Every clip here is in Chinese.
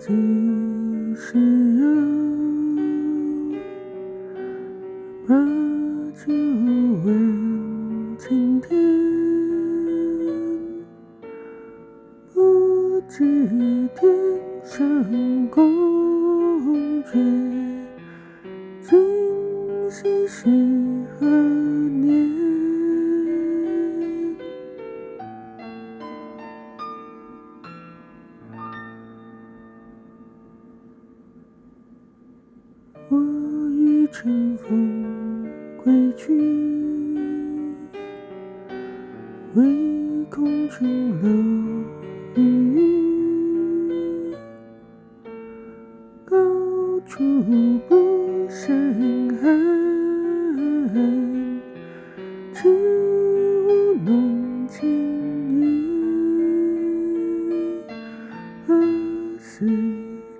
几时有？把酒问青天，不知天上宫阙，今夕是何年？我欲乘风归去，唯恐琼楼玉宇，高处不胜寒，只舞弄清雨，何似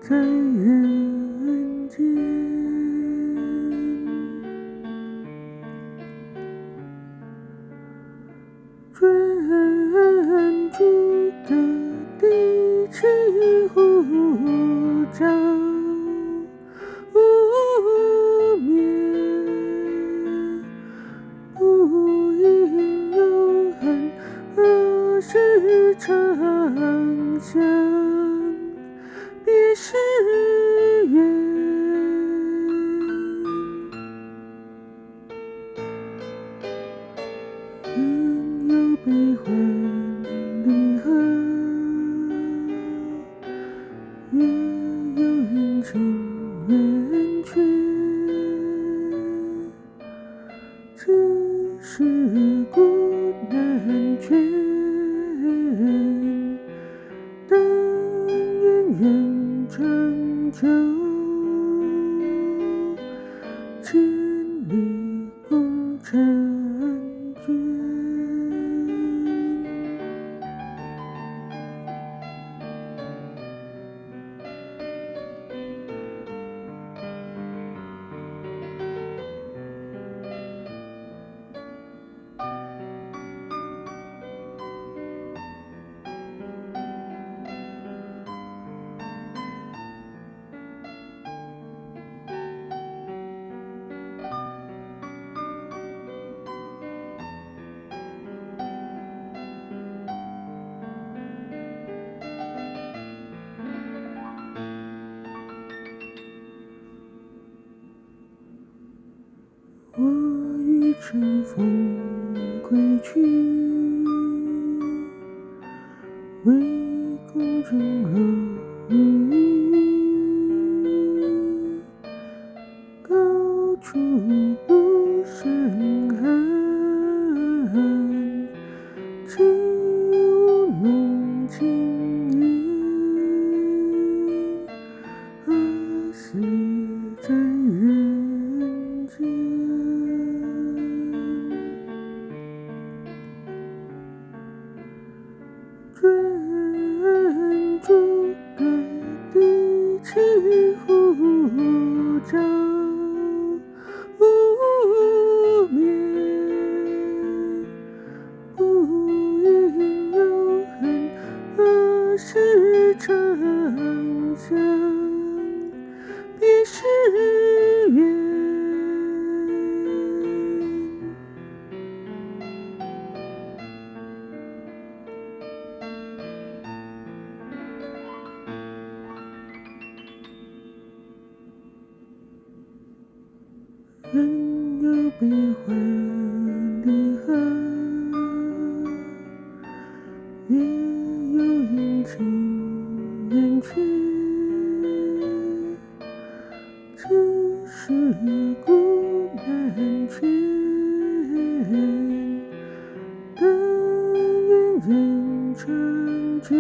在人间？专注的低泣呼召无眠，不应有恨，何时长相别时圆？人有悲欢离合，月有阴晴圆缺，此事古难全，但愿人长久，千里共婵娟。我欲乘风归去，唯恐琼楼玉宇，高处不胜寒，只舞弄清雨，何似在人间？专注的低泣呼召无眠，不应有恨，何时长相别时圆？人有悲欢离合，月有阴晴圆缺，此事古难全，但愿人长久。